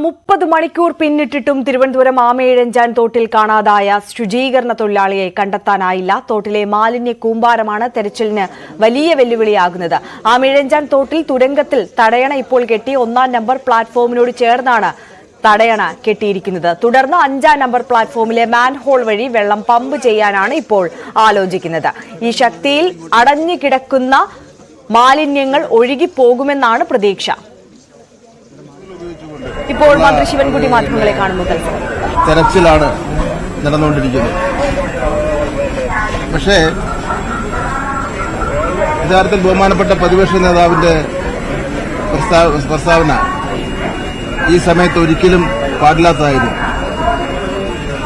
30 മണിക്കൂർ പിന്നിട്ടിട്ടും തിരുവനന്തപുരം ആമയിഴഞ്ചാൻ തോട്ടിൽ കാണാതായ ശുചീകരണ തൊഴിലാളിയെ കണ്ടെത്താനായില്ല. തോട്ടിലെ മാലിന്യ കൂമ്പാരമാണ് തെരച്ചിലിന് വലിയ വെല്ലുവിളിയാകുന്നത്. ആമയിഴഞ്ചാൻ തോട്ടിൽ തുരങ്കത്തിൽ തടയണ ഇപ്പോൾ കെട്ടി 1-ാം നമ്പർ പ്ലാറ്റ്ഫോമിനോട് ചേർന്നാണ് തടയണ കെട്ടിയിരിക്കുന്നത്. തുടർന്ന് 5-ാം നമ്പർ പ്ലാറ്റ്ഫോമിലെ മാൻഹോൾ വഴി വെള്ളം പമ്പ് ചെയ്യാനാണ് ഇപ്പോൾ ആലോചിക്കുന്നത്. ഈ ശക്തിയിൽ അടഞ്ഞു കിടക്കുന്ന മാലിന്യങ്ങൾ ഒഴുകിപ്പോകുമെന്നാണ് പ്രതീക്ഷ. ഇപ്പോൾ മന്ത്രി ശിവൻകുട്ടി മാധ്യമങ്ങളെ കാണുന്നു. തെരച്ചിലാണ് നടന്നുകൊണ്ടിരിക്കുന്നത്. പക്ഷേ യഥാർത്ഥത്തിൽ ബഹുമാനപ്പെട്ട പ്രതിപക്ഷ നേതാവിന്റെ പ്രസ്താവന ഈ സമയത്ത് ഒരിക്കലും പാടില്ലാത്തതായിരുന്നു.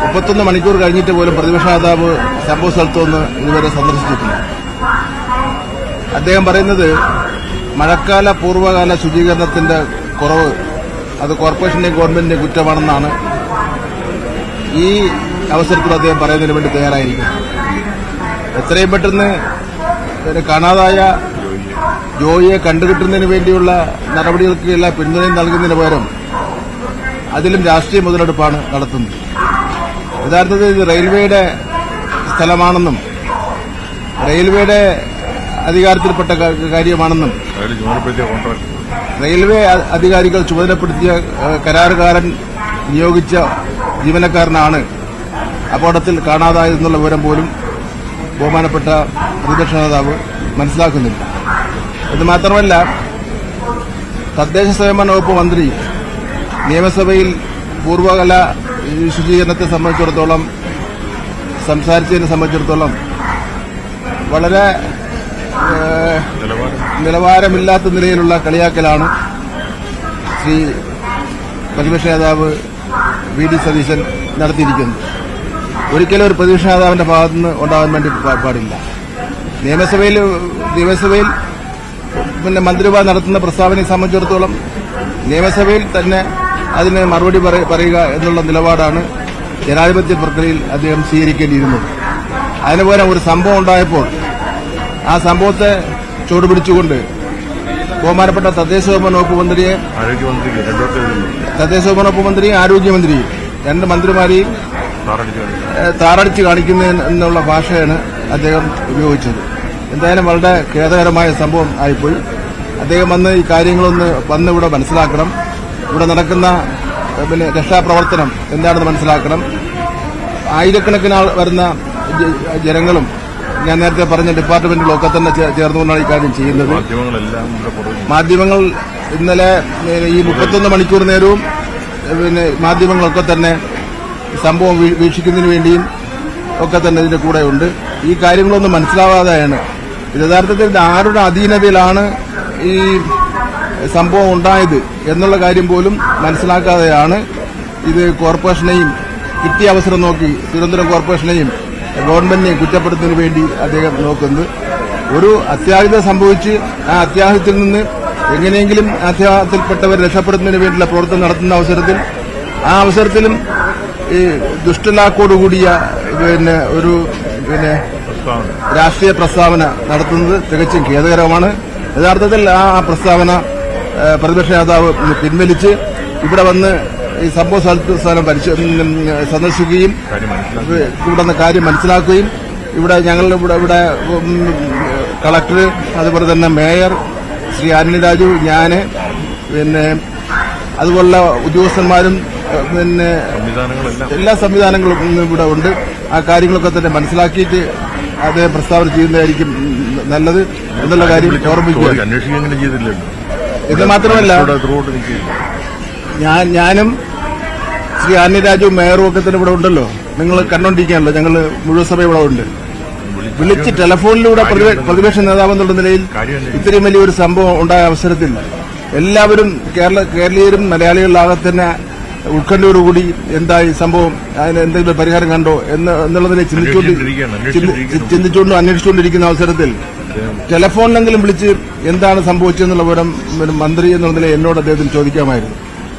31 മണിക്കൂർ കഴിഞ്ഞിട്ട് പോലും പ്രതിപക്ഷ നേതാവ് സംഭവ സ്ഥലത്തൊന്ന് ഇതുവരെ സന്ദർശിച്ചിട്ടില്ല. അദ്ദേഹം പറയുന്നത് മഴക്കാല പൂർവ്വകാല ശുചീകരണത്തിന്റെ കുറവ് അത് കോർപ്പറേഷന്റെയും ഗവൺമെന്റിന്റെയും കുറ്റമാണെന്നാണ് ഈ അവസരത്തിൽ അദ്ദേഹം പറയുന്നതിന് വേണ്ടി തയ്യാറായിരിക്കുന്നത്. എത്രയും പെട്ടെന്ന് കാണാതായ ജോയിയെ കണ്ടുകിട്ടുന്നതിന് വേണ്ടിയുള്ള നടപടികൾക്ക് എല്ലാ പിന്തുണയും നൽകുന്നതിന് പകരം അതിലും രാഷ്ട്രീയ മുതലെടുപ്പാണ് നടത്തുന്നത്. യഥാർത്ഥത്തിൽ ഇത് റെയിൽവേയുടെ സ്ഥലമാണെന്നും റെയിൽവേയുടെ അധികാരത്തിൽപ്പെട്ട കാര്യമാണെന്നും റെയിൽവേ അധികാരികൾ ചുമതലപ്പെടുത്തിയ കരാറുകാരൻ നിയോഗിച്ച ജീവനക്കാരനാണ് അപകടത്തിൽ കാണാതായതെന്നുള്ള വിവരം പോലും ബഹുമാനപ്പെട്ട പ്രതിപക്ഷ നേതാവ് മനസ്സിലാക്കുന്നില്ല. ഇത് മാത്രമല്ല, തദ്ദേശ സ്വയംഭരണ വകുപ്പ് മന്ത്രി നിയമസഭയിൽ പൂർവ്വകല ശുചീകരണത്തെ സംബന്ധിച്ചിടത്തോളം സംസാരിച്ചതിനെ സംബന്ധിച്ചിടത്തോളം വളരെ നിലവാരമില്ലാത്ത നിലയിലുള്ള കളിയാക്കലാണ് ശ്രീ പ്രതിപക്ഷ നേതാവ് വി.ഡി. സതീശൻ നടത്തിയിരിക്കുന്നത്. ഒരിക്കലും ഒരു പ്രതിപക്ഷ നേതാവിന്റെ ഭാഗത്തുനിന്ന് ഉണ്ടാകാൻ വേണ്ടി പാടില്ല. നിയമസഭയിൽ മന്ത്രിമാർ നടത്തുന്ന പ്രസ്താവനയെ സംബന്ധിച്ചിടത്തോളം നിയമസഭയിൽ തന്നെ അതിന് മറുപടി പറയുക എന്നുള്ള നിലപാടാണ് ജനാധിപത്യ പ്രക്രിയയിൽ അദ്ദേഹം സ്വീകരിക്കേണ്ടിയിരുന്നത്. അതിനുപകരം ഒരു സംഭവം ഉണ്ടായപ്പോൾ ആ സംഭവത്തെ ചൂടുപിടിച്ചുകൊണ്ട് ബഹുമാനപ്പെട്ട തദ്ദേശ സ്വയംഭരണ വകുപ്പ് മന്ത്രിയെ ആരോഗ്യമന്ത്രിയും രണ്ട് മന്ത്രിമാരെയും താറടിച്ച് കാണിക്കുന്നതിനുള്ള ഭാഷയാണ് അദ്ദേഹം ഉപയോഗിച്ചത്. എന്തായാലും വളരെ ഖേദകരമായ സംഭവം ആയിപ്പോയി. അദ്ദേഹം വന്ന് ഈ കാര്യങ്ങളൊന്ന് ഇവിടെ മനസ്സിലാക്കണം. ഇവിടെ നടക്കുന്ന രക്ഷാപ്രവർത്തനം എന്താണെന്ന് മനസ്സിലാക്കണം. ആയിരക്കണക്കിന് വരുന്ന ജനങ്ങളും ഞാൻ നേരത്തെ പറഞ്ഞ ഡിപ്പാർട്ട്മെന്റുകളൊക്കെ തന്നെ ചേർന്നുകൊണ്ടാണ് ഈ കാര്യം ചെയ്യുന്നത്. മാധ്യമങ്ങൾ ഇന്നലെ ഈ 31 മണിക്കൂർ നേരവും മാധ്യമങ്ങളൊക്കെ തന്നെ സംഭവം വീക്ഷിക്കുന്നതിന് വേണ്ടിയും ഒക്കെ തന്നെ ഇതിന്റെ കൂടെ ഉണ്ട്. ഈ കാര്യങ്ങളൊന്നും മനസ്സിലാവാതെയാണ് യഥാർത്ഥത്തിൽ ആരുടെ അധീനതയിലാണ് ഈ സംഭവം ഉണ്ടായത് എന്നുള്ള കാര്യം പോലും മനസ്സിലാക്കാതെയാണ് ഇത് കോർപ്പറേഷനെയും കിട്ടിയ അവസരം നോക്കി തിരുവനന്തപുരം കോർപ്പറേഷനെയും ഗവൺമെന്റിനെ കുറ്റപ്പെടുത്തുന്നതിന് വേണ്ടി അദ്ദേഹം നോക്കുന്നത്. ഒരു അത്യാഹിതം സംഭവിച്ച് ആ അത്യാഹിതത്തിൽ നിന്ന് എങ്ങനെയെങ്കിലും അത്യാഹിതത്തിൽപ്പെട്ടവരെ രക്ഷപ്പെടുത്തുന്നതിന് വേണ്ടിയുള്ള പ്രവർത്തനം നടത്തുന്ന അവസരത്തിലും ഈ ദുഷ്ടലാക്കോടുകൂടിയ ഒരു രാഷ്ട്രീയ പ്രസ്താവന നടത്തുന്നത് തികച്ചും ഖേദകരമാണ്. യഥാർത്ഥത്തിൽ ആ പ്രസ്താവന പ്രതിപക്ഷ നേതാവ് പിൻവലിച്ച് ഇവിടെ വന്ന് ഈ സംഭവ സ്ഥലം സന്ദർശിക്കുകയും ഇവിടെ കാര്യം മനസ്സിലാക്കുകയും ഇവിടെ കളക്ടർ, അതുപോലെ തന്നെ മേയർ ശ്രീ ആന്റണി രാജു, ഞാൻ അതുപോലുള്ള ഉദ്യോഗസ്ഥന്മാരും എല്ലാ സംവിധാനങ്ങളും ഇവിടെ ഉണ്ട്. ആ കാര്യങ്ങളൊക്കെ തന്നെ മനസ്സിലാക്കിയിട്ട് അദ്ദേഹം പ്രസ്താവന ചെയ്യുന്നതായിരിക്കും നല്ലത് എന്നുള്ള കാര്യം ഓർമ്മിക്കുക. ഇത് മാത്രമല്ല, ഞാനും ശ്രീ ആന്റണി രാജുവും മേയറും ഒക്കെ തന്നെ ഇവിടെ ഉണ്ടല്ലോ. നിങ്ങൾ കണ്ടോണ്ടിരിക്കാനല്ലോ, ഞങ്ങൾ മുഴുവൻ സഭ ഇവിടെ ഉണ്ട്. വിളിച്ച് ടെലിഫോണിലൂടെ പ്രതിപക്ഷ നേതാവ് എന്നുള്ള നിലയിൽ ഇത്രയും വലിയൊരു സംഭവം ഉണ്ടായ അവസരത്തിൽ എല്ലാവരും കേരളീയരും മലയാളികളിലാകെ തന്നെ ഉത്കണ്ഠയോടുകൂടി എന്തായി സംഭവം, അതിന് എന്തെങ്കിലും പരിഹാരം കണ്ടോ എന്നുള്ളതിനെ ചിന്തിച്ചുകൊണ്ടും അന്വേഷിച്ചുകൊണ്ടിരിക്കുന്ന അവസരത്തിൽ ടെലിഫോണിലെങ്കിലും വിളിച്ച് എന്താണ് സംഭവിച്ചതെന്നുള്ള വിവരം മന്ത്രി എന്നുള്ള നിലയിൽ എന്നോട് അദ്ദേഹത്തിന് ചോദിക്കാമായിരുന്നു.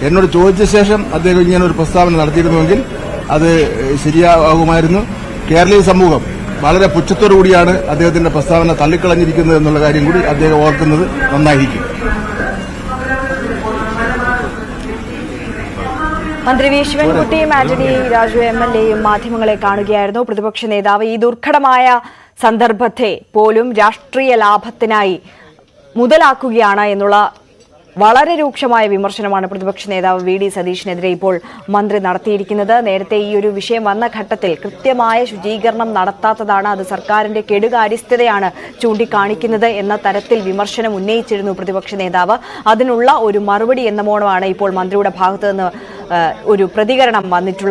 എന്നോട് ചോദിച്ച ശേഷം അദ്ദേഹം ഇങ്ങനെ ഒരു പ്രസ്താവന നടത്തിയിരുന്നുവെങ്കിൽ അത് ശരിയാകുമായിരുന്നു. കേരളീയ സമൂഹം വളരെ പുച്ഛത്തോടുകൂടിയാണ് അദ്ദേഹത്തിന്റെ പ്രസ്താവന തള്ളിക്കളഞ്ഞിരിക്കുന്നത് എന്നുള്ള കാര്യം കൂടി അദ്ദേഹം ഓർക്കുന്നത് നന്നായിരിക്കും. മന്ത്രി വി ശിവൻകുട്ടിയും ആന്റണി രാജു MLAയും മാധ്യമങ്ങളെ കാണുകയായിരുന്നു. പ്രതിപക്ഷ നേതാവ് ഈ ദുർഘടമായ സന്ദർഭത്തെ പോലും രാഷ്ട്രീയ ലാഭത്തിനായി മുതലാക്കുകയാണ് എന്നുള്ള വളരെ രൂക്ഷമായ വിമർശനമാണ് പ്രതിപക്ഷ നേതാവ് VD സതീഷിനെതിരെ ഇപ്പോൾ മന്ത്രി നടത്തിയിരിക്കുന്നത്. നേരത്തെ ഈ ഒരു വിഷയം വന്ന ഘട്ടത്തിൽ കൃത്യമായ ശുചീകരണം നടത്താത്തതാണ്, അത് സർക്കാരിന്റെ കെടുകാര്യസ്ഥതയാണ് ചൂണ്ടിക്കാണിക്കുന്നത് എന്ന തരത്തിൽ വിമർശനം ഉന്നയിച്ചിരുന്നു പ്രതിപക്ഷ നേതാവ്. അതിനുള്ള ഒരു മറുപടി എന്നോണമാണ് ഇപ്പോൾ മന്ത്രിയുടെ ഭാഗത്തു നിന്ന് ഒരു പ്രതികരണം വന്നിട്ടുള്ളത്.